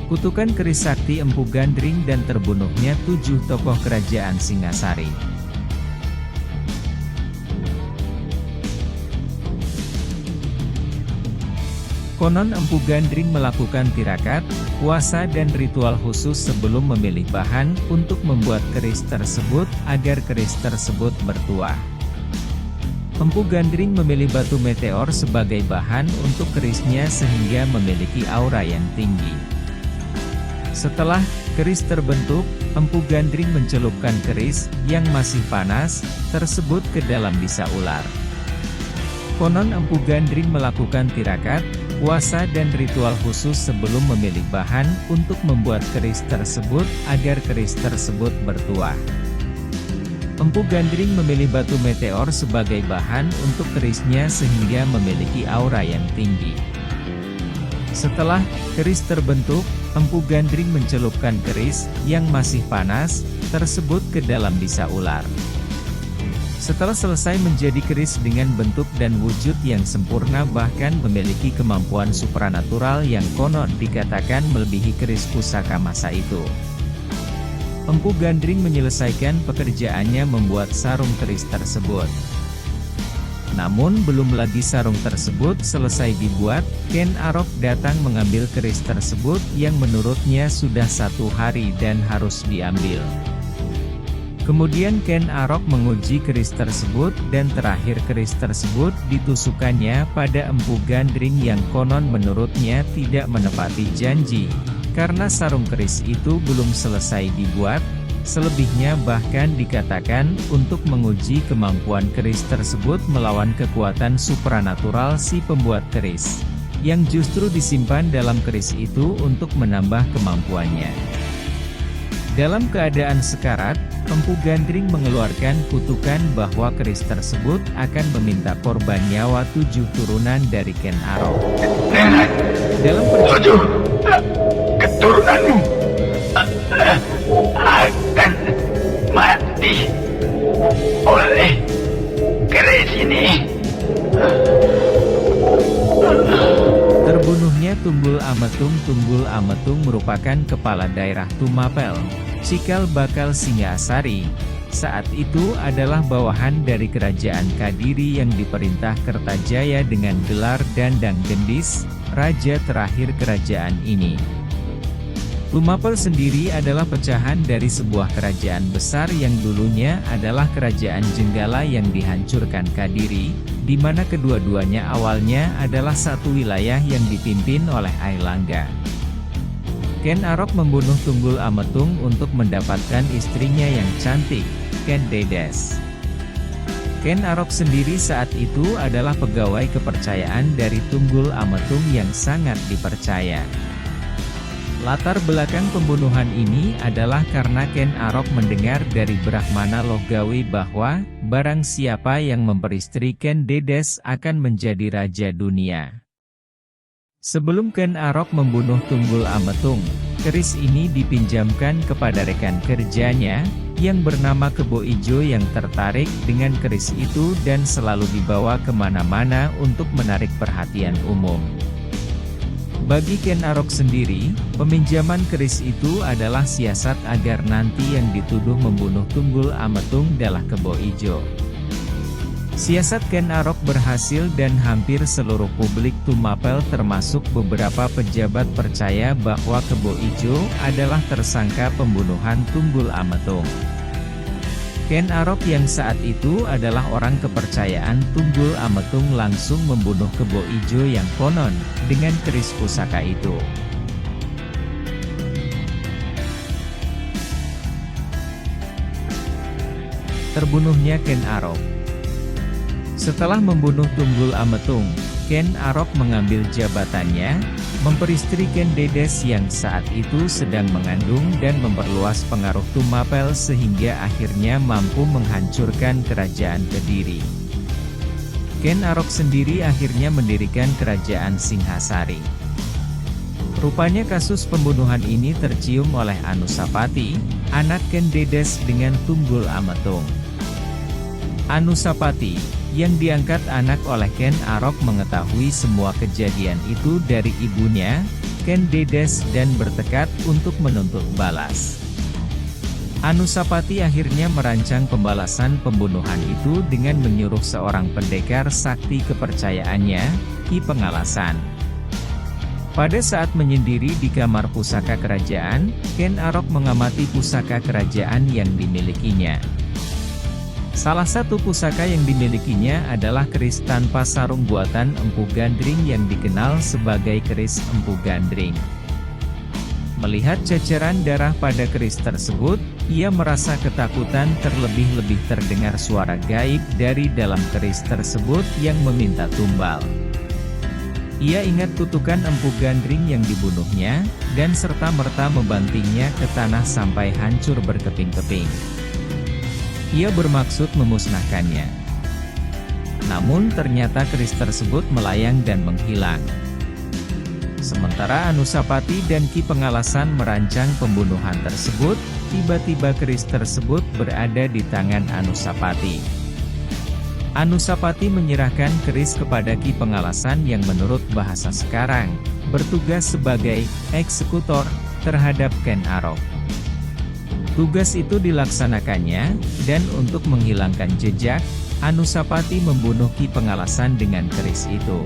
Kutukan keris sakti Empu Gandring dan terbunuhnya 7 tokoh kerajaan Singasari. Konon Empu Gandring melakukan tirakat, puasa dan ritual khusus sebelum memilih bahan untuk membuat keris tersebut agar keris tersebut bertuah. Empu Gandring memilih batu meteor sebagai bahan untuk kerisnya sehingga memiliki aura yang tinggi. Setelah keris terbentuk, Empu Gandring mencelupkan keris yang masih panas tersebut ke dalam bisa ular. Konon Empu Gandring melakukan tirakat, puasa dan ritual khusus sebelum memilih bahan untuk membuat keris tersebut agar keris tersebut bertuah. Empu Gandring memilih batu meteor sebagai bahan untuk kerisnya sehingga memiliki aura yang tinggi. Setelah keris terbentuk, Empu Gandring mencelupkan keris yang masih panas tersebut ke dalam bisa ular. Setelah selesai menjadi keris dengan bentuk dan wujud yang sempurna bahkan memiliki kemampuan supranatural yang konon dikatakan melebihi keris pusaka masa itu. Empu Gandring menyelesaikan pekerjaannya membuat sarung keris tersebut. Namun belum lagi sarung tersebut selesai dibuat, Ken Arok datang mengambil keris tersebut yang menurutnya sudah 1 hari dan harus diambil. Kemudian Ken Arok menguji keris tersebut dan terakhir keris tersebut ditusukkannya pada Empu Gandring yang konon menurutnya tidak menepati janji, karena sarung keris itu belum selesai dibuat. Selebihnya bahkan dikatakan untuk menguji kemampuan keris tersebut melawan kekuatan supranatural si pembuat keris, yang justru disimpan dalam keris itu untuk menambah kemampuannya. Dalam keadaan sekarat, Empu Gandring mengeluarkan kutukan bahwa keris tersebut akan meminta korban nyawa 7 turunan dari Ken Arok. Dalam keturunanmu akan mati oleh keris ini. Terbunuhnya Tunggul Ametung. Tunggul Ametung merupakan kepala daerah Tumapel, Cikal Bakal Singasari. Saat itu adalah bawahan dari kerajaan Kadiri yang diperintah Kertajaya dengan gelar Dandang Gendis, raja terakhir kerajaan ini. Tumapel sendiri adalah pecahan dari sebuah kerajaan besar yang dulunya adalah kerajaan Jenggala yang dihancurkan Kadiri, di mana kedua-duanya awalnya adalah satu wilayah yang dipimpin oleh Ailangga. Ken Arok membunuh Tunggul Ametung untuk mendapatkan istrinya yang cantik, Ken Dedes. Ken Arok sendiri saat itu adalah pegawai kepercayaan dari Tunggul Ametung yang sangat dipercaya. Latar belakang pembunuhan ini adalah karena Ken Arok mendengar dari Brahmana Logawi bahwa, barang siapa yang memperistri Ken Dedes akan menjadi raja dunia. Sebelum Ken Arok membunuh Tunggul Ametung, keris ini dipinjamkan kepada rekan kerjanya, yang bernama Kebo Ijo yang tertarik dengan keris itu dan selalu dibawa kemana-mana untuk menarik perhatian umum. Bagi Ken Arok sendiri, peminjaman keris itu adalah siasat agar nanti yang dituduh membunuh Tunggul Ametung adalah Kebo Ijo. Siasat Ken Arok berhasil dan hampir seluruh publik Tumapel termasuk beberapa pejabat percaya bahwa Kebo Ijo adalah tersangka pembunuhan Tunggul Ametung. Ken Arok yang saat itu adalah orang kepercayaan Tunggul Ametung langsung membunuh Kebo Ijo yang konon dengan keris pusaka itu. Terbunuhnya Ken Arok. Setelah membunuh Tunggul Ametung, Ken Arok mengambil jabatannya, memperistri Ken Dedes yang saat itu sedang mengandung dan memperluas pengaruh Tumapel sehingga akhirnya mampu menghancurkan kerajaan Kediri. Ken Arok sendiri akhirnya mendirikan kerajaan Singhasari. Rupanya kasus pembunuhan ini tercium oleh Anusapati, anak Ken Dedes dengan Tunggul Ametung. Anusapati, yang diangkat anak oleh Ken Arok mengetahui semua kejadian itu dari ibunya, Ken Dedes dan bertekad untuk menuntut balas. Anusapati akhirnya merancang pembalasan pembunuhan itu dengan menyuruh seorang pendekar sakti kepercayaannya, Ki Pengalasan. Pada saat menyendiri di kamar pusaka kerajaan, Ken Arok mengamati pusaka kerajaan yang dimilikinya. Salah satu pusaka yang dimilikinya adalah keris tanpa sarung buatan Empu Gandring yang dikenal sebagai keris Empu Gandring. Melihat ceceran darah pada keris tersebut, ia merasa ketakutan, terlebih-lebih terdengar suara gaib dari dalam keris tersebut yang meminta tumbal. Ia ingat kutukan Empu Gandring yang dibunuhnya, dan serta-merta membantingnya ke tanah sampai hancur berkeping-keping. Ia bermaksud memusnahkannya. Namun ternyata keris tersebut melayang dan menghilang. Sementara Anusapati dan Ki Pengalasan merancang pembunuhan tersebut, tiba-tiba keris tersebut berada di tangan Anusapati. Anusapati menyerahkan keris kepada Ki Pengalasan yang menurut bahasa sekarang, bertugas sebagai eksekutor terhadap Ken Arok. Tugas itu dilaksanakannya, dan untuk menghilangkan jejak, Anusapati membunuh Ki Pengalasan dengan keris itu.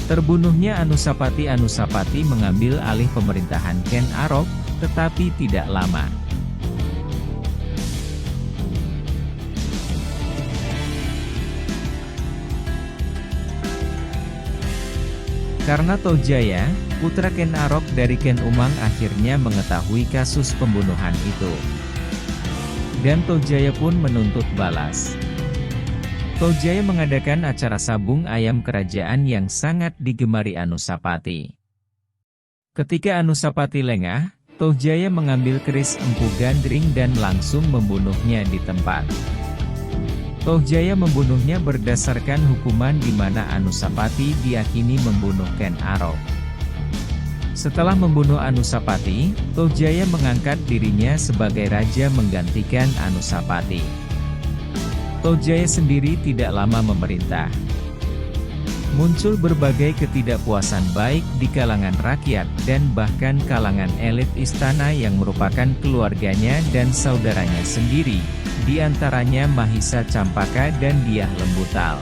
Terbunuhnya Anusapati mengambil alih pemerintahan Ken Arok, tetapi tidak lama. Karena Tohjaya, putra Ken Arok dari Ken Umang akhirnya mengetahui kasus pembunuhan itu. Dan Tohjaya pun menuntut balas. Tohjaya mengadakan acara sabung ayam kerajaan yang sangat digemari Anusapati. Ketika Anusapati lengah, Tohjaya mengambil keris Empu Gandring dan langsung membunuhnya di tempat. Tohjaya membunuhnya berdasarkan hukuman di mana Anusapati diyakini membunuh Ken Arok. Setelah membunuh Anusapati, Tohjaya mengangkat dirinya sebagai raja menggantikan Anusapati. Tohjaya sendiri tidak lama memerintah. Muncul berbagai ketidakpuasan baik di kalangan rakyat dan bahkan kalangan elit istana yang merupakan keluarganya dan saudaranya sendiri, di antaranya Mahisa Campaka dan Dyah Lembutal.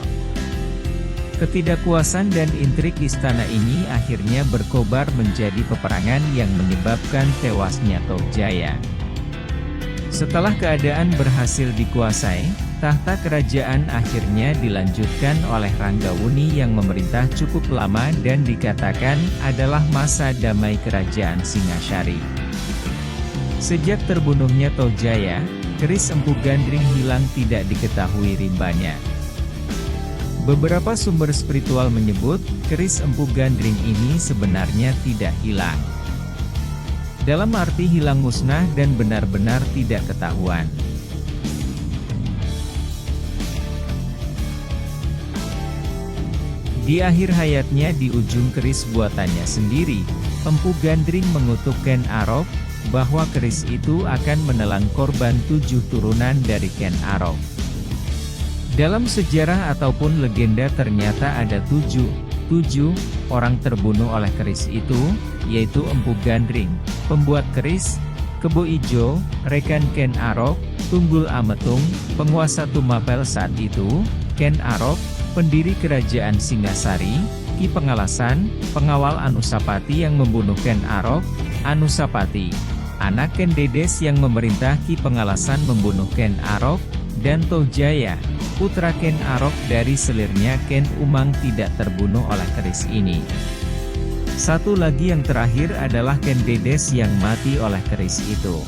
Ketidakpuasan dan intrik istana ini akhirnya berkobar menjadi peperangan yang menyebabkan tewasnya Tohjaya. Setelah keadaan berhasil dikuasai, tahta kerajaan akhirnya dilanjutkan oleh Ranggawuni yang memerintah cukup lama dan dikatakan adalah masa damai kerajaan Singasari. Sejak terbunuhnya Tohjaya, keris Empu Gandring hilang tidak diketahui rimbanya. Beberapa sumber spiritual menyebut, keris Empu Gandring ini sebenarnya tidak hilang. Dalam arti hilang musnah dan benar-benar tidak ketahuan. Di akhir hayatnya di ujung keris buatannya sendiri, Empu Gandring mengutuk Ken Arok, bahwa keris itu akan menelan korban 7 turunan dari Ken Arok. Dalam sejarah ataupun legenda ternyata ada 7 orang terbunuh oleh keris itu, yaitu Empu Gandring, pembuat keris, Kebo Ijo, rekan Ken Arok, Tunggul Ametung, penguasa Tumapel saat itu, Ken Arok, pendiri kerajaan Singasari, Ki Pengalasan, pengawal Anusapati yang membunuh Ken Arok, Anusapati, anak Ken Dedes yang memerintah Ki Pengalasan membunuh Ken Arok, dan Tohjaya, putra Ken Arok dari selirnya Ken Umang tidak terbunuh oleh keris ini. Satu lagi yang terakhir adalah Ken Dedes yang mati oleh keris itu.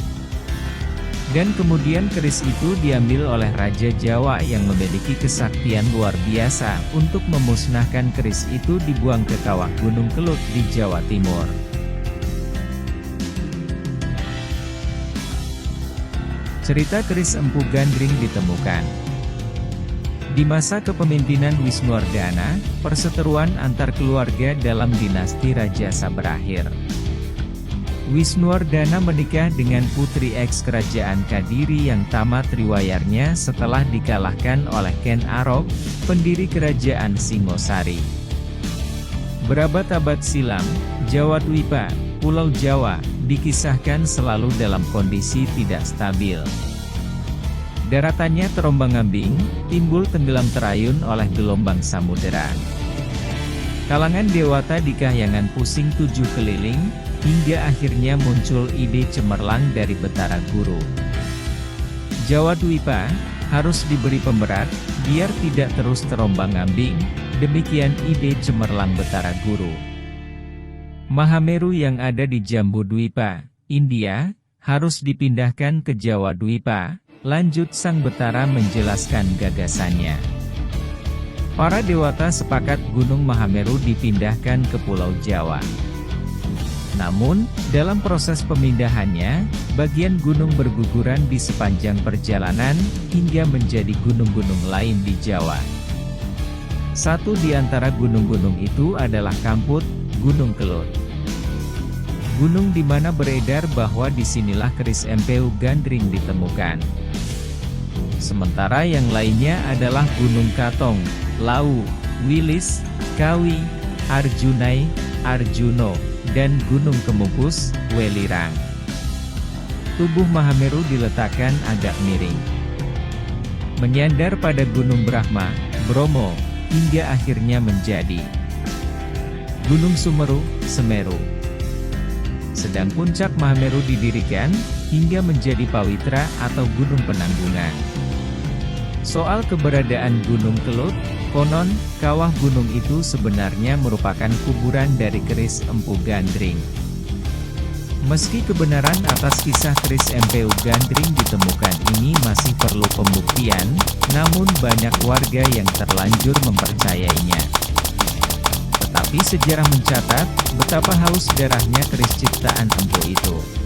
Dan kemudian keris itu diambil oleh Raja Jawa yang memiliki kesaktian luar biasa untuk memusnahkan keris itu dibuang ke kawah Gunung Kelut di Jawa Timur. Cerita keris Empu Gandring ditemukan. Di masa kepemimpinan Wisnuwardana, perseteruan antar keluarga dalam dinasti Rajasa berakhir. Wisnuwardana menikah dengan putri eks kerajaan Kadiri yang tamat riwayatnya setelah dikalahkan oleh Ken Arok, pendiri kerajaan Singosari. Berabad-abad silam, Jawa Dwipa, Pulau Jawa, dikisahkan selalu dalam kondisi tidak stabil. Daratannya terombang-ambing, timbul tenggelam terayun oleh gelombang samudera. Kalangan dewata di kahyangan pusing tujuh keliling, hingga akhirnya muncul ide cemerlang dari Betara Guru. Jawa Dwipa harus diberi pemberat, biar tidak terus terombang-ambing, demikian ide cemerlang Betara Guru. Mahameru yang ada di Jambu Dwipa, India, harus dipindahkan ke Jawa Dwipa, lanjut Sang Betara menjelaskan gagasannya. Para dewata sepakat Gunung Mahameru dipindahkan ke Pulau Jawa. Namun, dalam proses pemindahannya, bagian gunung berguguran di sepanjang perjalanan, hingga menjadi gunung-gunung lain di Jawa. Satu di antara gunung-gunung itu adalah Kamput, Gunung Kelut. Gunung di mana beredar bahwa disinilah keris Empedu Gandring ditemukan. Sementara yang lainnya adalah Gunung Katong, Lau, Wilis, Kawi, Arjunai, Arjuno, dan Gunung Kemukus, Welirang. Tubuh Mahameru diletakkan agak miring, menyandar pada Gunung Brahma, Bromo, hingga akhirnya menjadi Gunung Sumeru, Semeru. Sedang puncak Mahameru didirikan, hingga menjadi Pawitra atau Gunung Penanggungan. Soal keberadaan Gunung Kelut, konon, kawah gunung itu sebenarnya merupakan kuburan dari keris Empu Gandring. Meski kebenaran atas kisah keris Empedu Gandring ditemukan ini masih perlu pembuktian, namun banyak warga yang terlanjur mempercayainya. Tetapi sejarah mencatat, betapa haus darahnya keris ciptaan Empu itu.